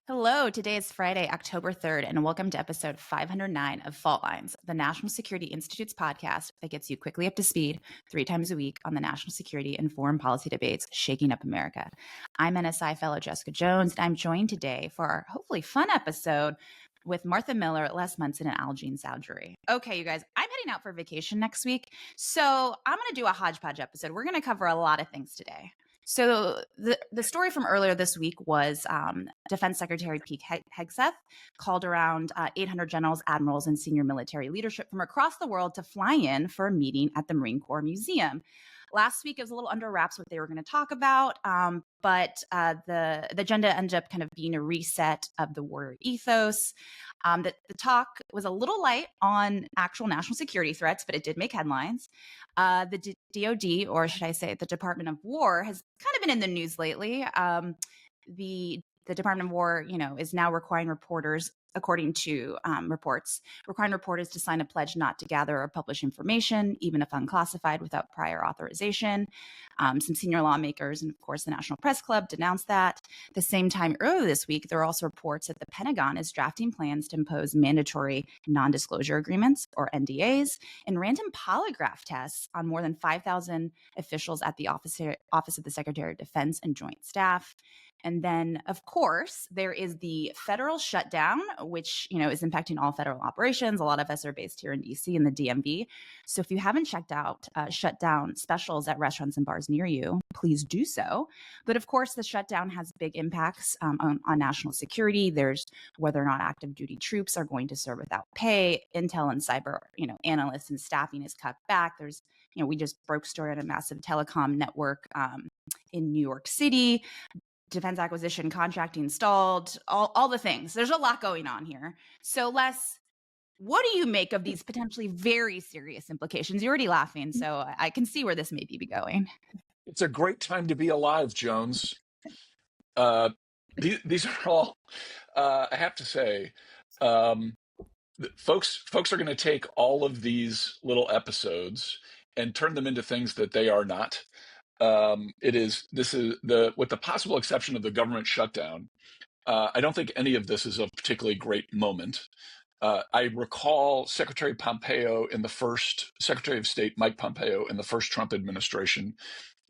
Hello, today is Friday, October 3rd, and welcome to episode 509 of Fault Lines, the National Security Institute's podcast that gets you quickly up to speed 3 times a week on the national security and foreign policy debates shaking up America. I'm NSI fellow Jessica Jones, and I'm joined today for our hopefully fun episode with Martha Miller, Les Munson, and Algene Sowdhury. Okay, you guys, I'm heading out for vacation next week, so I'm going to do a hodgepodge episode. We're going to cover a lot of things today. So the story from earlier this week was Defense Secretary Pete Hegseth called around 800 generals, admirals, and senior military leadership from across the world to fly in for a meeting at the Marine Corps Museum. Last week, it was a little under wraps what they were going to talk about, but the agenda ended up kind of being a reset of the warrior ethos. The talk was a little light on actual national security threats, but it did make headlines. The DoD, or should I say the Department of War, has kind of been in the news lately. The Department of War, is now requiring reporters, according to reports, requiring reporters to sign a pledge not to gather or publish information, even if unclassified, without prior authorization. Some senior lawmakers and, of course, the National Press Club denounced that. At the same time, earlier this week, there are also reports that the Pentagon is drafting plans to impose mandatory non-disclosure agreements, or NDAs, and random polygraph tests on more than 5,000 officials at the Office of the Secretary of Defense and Joint Staff. And then, of course, there is the federal shutdown, which, is impacting all federal operations. A lot of us are based here in DC and the DMV. So if you haven't checked out shutdown specials at restaurants and bars near you, please do so. But of course, the shutdown has big impacts on national security. There's whether or not active duty troops are going to serve without pay. Intel and cyber, analysts and staffing is cut back. There's, we just broke story on a massive telecom network in New York City. Defense acquisition contracting stalled, all the things. There's a lot going on here. So Les, what do you make of these potentially very serious implications? You're already laughing, so I can see where this may be going. It's a great time to be alive, Jones. These are all, I have to say, folks are going to take all of these little episodes and turn them into things that they are not. With the possible exception of the government shutdown, I don't think any of this is a particularly great moment. I recall Secretary of State Mike Pompeo in the first Trump administration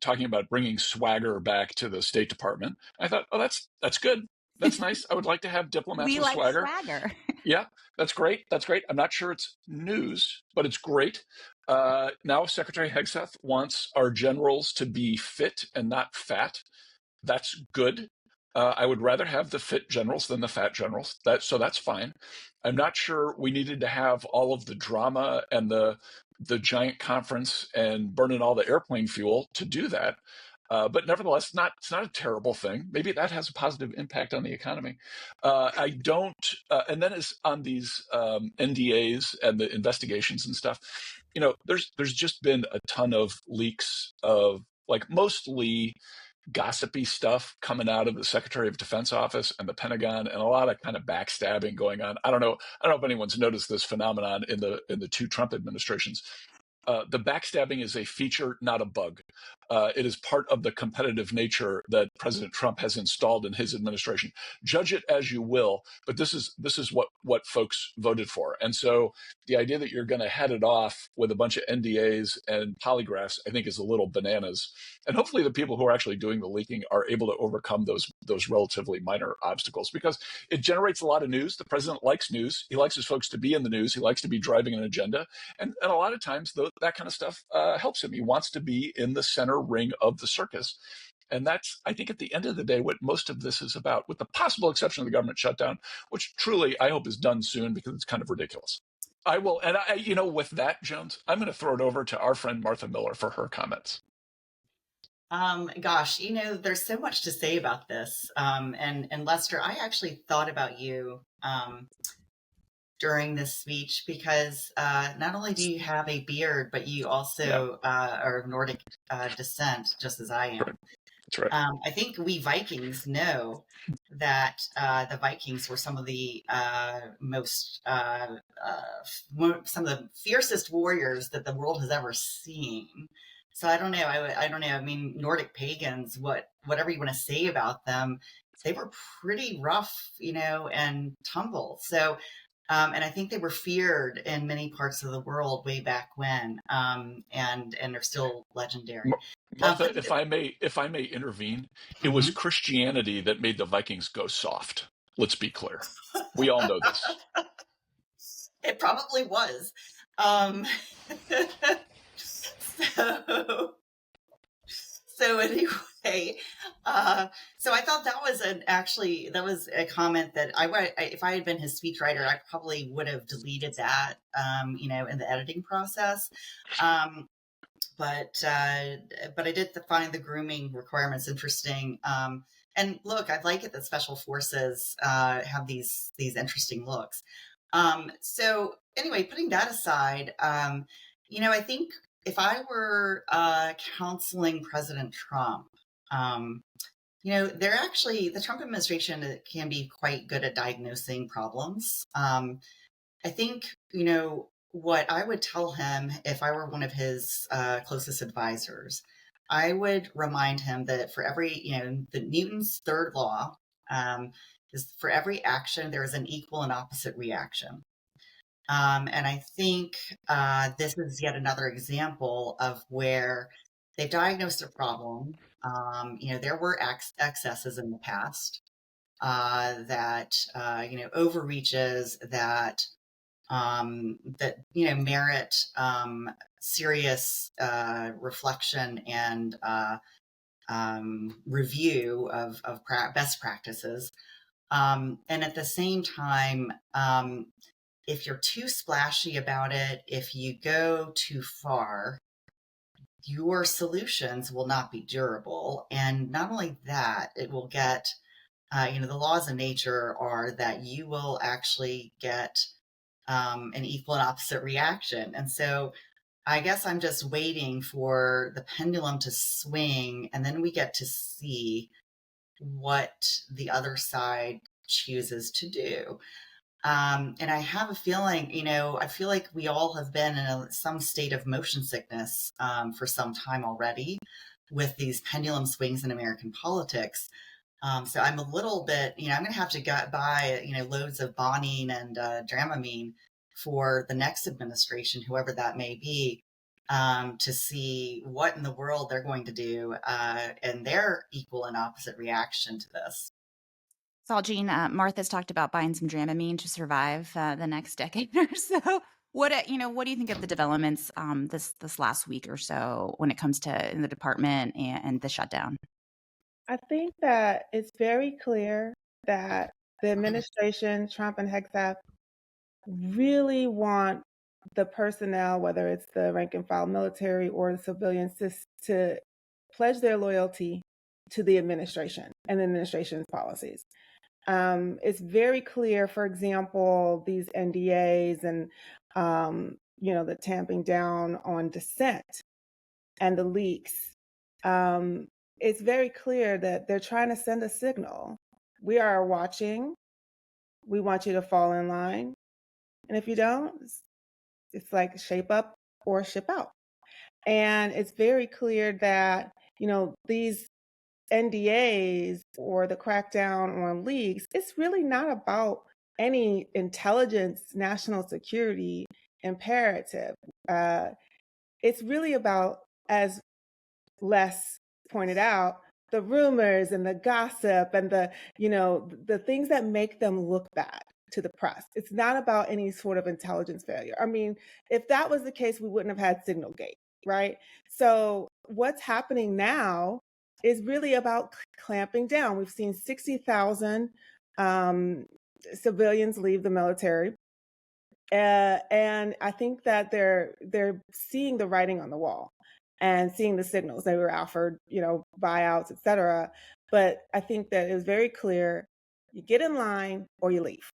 talking about bringing swagger back to the State Department. I thought, oh, that's good. That's nice. I would like to have diplomats We with like swagger. Yeah, that's great. I'm not sure it's news, but it's great. Now Secretary Hegseth wants our generals to be fit and not fat. That's good. I would rather have the fit generals than the fat generals. So that's fine. I'm not sure we needed to have all of the drama and the giant conference and burning all the airplane fuel to do that. But nevertheless, it's not a terrible thing. Maybe that has a positive impact on the economy. I don't. And then as on these NDAs and the investigations and stuff, there's just been a ton of leaks of mostly gossipy stuff coming out of the Secretary of Defense office and the Pentagon, and a lot of kind of backstabbing going on. I don't know if anyone's noticed this phenomenon in the two Trump administrations. The backstabbing is a feature, not a bug. It is part of the competitive nature that President Trump has installed in his administration. Judge it as you will, but this is what folks voted for. And so the idea that you're going to head it off with a bunch of NDAs and polygraphs, I think, is a little bananas. And hopefully the people who are actually doing the leaking are able to overcome those relatively minor obstacles, because it generates a lot of news. The president likes news. He likes his folks to be in the news. He likes to be driving an agenda. And a lot of times that kind of stuff helps him. He wants to be in the center ring of the circus. And that's, I think, at the end of the day, what most of this is about, with the possible exception of the government shutdown, which truly I hope is done soon because it's kind of ridiculous. I will. And with that, Jones, I'm going to throw it over to our friend Martha Miller for her comments. Gosh, there's so much to say about this. And Lester, I actually thought about you during this speech because not only do you have a beard, but you also are of Nordic descent, just as I am. That's right. I think we Vikings know that the Vikings were some of the some of the fiercest warriors that the world has ever seen. So I don't know. I don't know. I mean, Nordic pagans, whatever you want to say about them, they were pretty rough, and tumble. So, and I think they were feared in many parts of the world way back when, and are still legendary. Martha, But if I may intervene, it was Mhm. Christianity that made the Vikings go soft. Let's be clear. We all know this. It probably was. Um, so, so anyway, so I thought that was that was a comment that if I had been his speechwriter, I probably would have deleted that, in the editing process. But I did find the grooming requirements interesting. And look, I like it that special forces have these interesting looks. So anyway, putting that aside, I think if I were counseling President Trump, the Trump administration can be quite good at diagnosing problems. I think, what I would tell him if I were one of his closest advisors, I would remind him that for every, the Newton's third law is for every action, there is an equal and opposite reaction. And I think this is yet another example of where they've diagnosed a problem. There were excesses in the past that, overreaches that merit serious reflection and review of best practices. And at the same time, if you're too splashy about it, if you go too far, your solutions will not be durable. And not only that, it will get, the laws of nature are that you will actually get an equal and opposite reaction. And so I guess I'm just waiting for the pendulum to swing, and then we get to see what the other side chooses to do. And I have a feeling, I feel like we all have been in some state of motion sickness for some time already with these pendulum swings in American politics. So I'm a little bit, I'm going to have to buy, loads of Bonine and Dramamine for the next administration, whoever that may be, to see what in the world they're going to do and their equal and opposite reaction to this. So, Algene, Martha's talked about buying some Dramamine to survive the next decade or so. What do you think of the developments this last week or so when it comes to in the department and the shutdown? I think that it's very clear that the administration, Trump and Hegseth, really want the personnel, whether it's the rank and file military or the civilians, to pledge their loyalty to the administration and the administration's policies. It's very clear, for example, these NDAs and, the tamping down on dissent and the leaks. It's very clear that they're trying to send a signal. We are watching. We want you to fall in line. And if you don't, it's like shape up or ship out. And it's very clear that, these NDAs or the crackdown on leaks, it's really not about any intelligence, national security imperative. It's really about, as Les pointed out, the rumors and the gossip and the things that make them look bad to the press. It's not about any sort of intelligence failure. I mean, if that was the case, we wouldn't have had Signalgate, right? So what's happening now is really about clamping down. We've seen 60,000 civilians leave the military. And I think that they're seeing the writing on the wall and seeing the signals. They were offered, buyouts, et cetera. But I think that it was very clear, you get in line or you leave.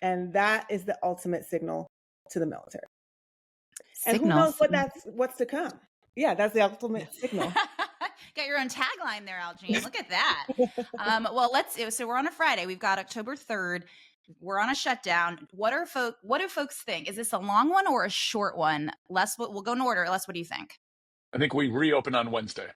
And that is the ultimate signal to the military. And who knows what's to come? Yeah, that's the ultimate signal. Got your own tagline there, Algene. Look at that. Well, so we're on a Friday. We've got October 3rd. We're on a shutdown. What do folks think? Is this a long one or a short one? Les, we'll go in order. Les, what do you think? I think we reopen on Wednesday.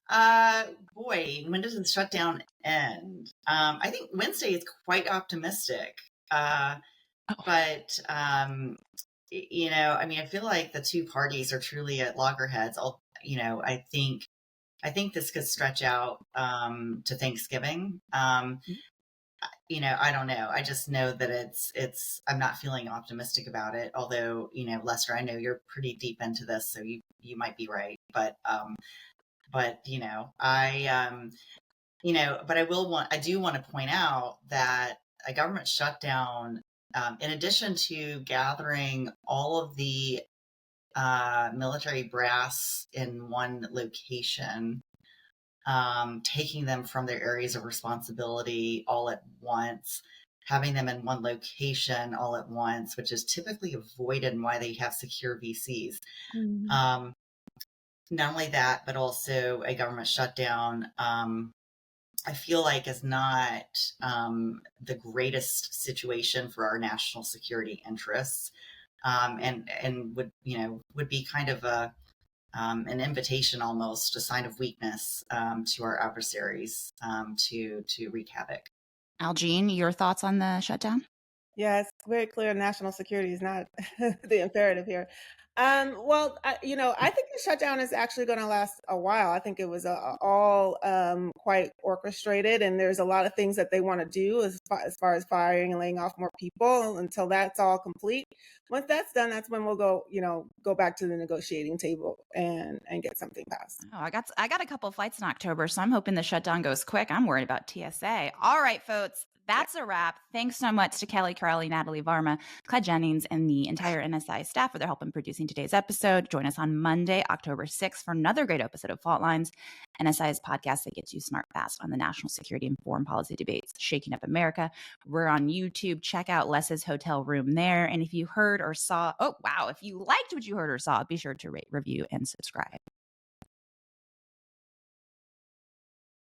Boy, when does the shutdown end? I think Wednesday is quite optimistic. But I mean, I feel like the two parties are truly at loggerheads. I think this could stretch out to Thanksgiving. I don't know. I just know that I'm not feeling optimistic about it. Although, Lester, I know you're pretty deep into this, so you might be right. But but I do want to point out that a government shutdown, in addition to gathering all of the military brass in one location, taking them from their areas of responsibility all at once, having them in one location all at once, which is typically avoided and why they have secure VCs. Mhm. Not only that, but also a government shutdown, I feel like is not the greatest situation for our national security interests, and would be kind of an invitation, almost a sign of weakness to our adversaries to wreak havoc. Algene, your thoughts on the shutdown? Yeah, it's very clear national security is not the imperative here. Well, I think the shutdown is actually going to last a while. I think it was all quite orchestrated, and there's a lot of things that they want to do as far as firing and laying off more people until that's all complete. Once that's done, that's when we'll go back to the negotiating table and get something passed. Oh, I got a couple flights in October, so I'm hoping the shutdown goes quick. I'm worried about TSA. All right, folks, that's a wrap. Thanks so much to Kelly Crowley, Natalie Varma, Claude Jennings, and the entire NSI staff for their help in producing today's episode. Join us on Monday, October 6th for another great episode of Fault Lines, NSI's podcast that gets you smart fast on the national security and foreign policy debates shaking up America. We're on YouTube. Check out Les's hotel room there. And if you heard or saw, if you liked what you heard or saw, be sure to rate, review, and subscribe.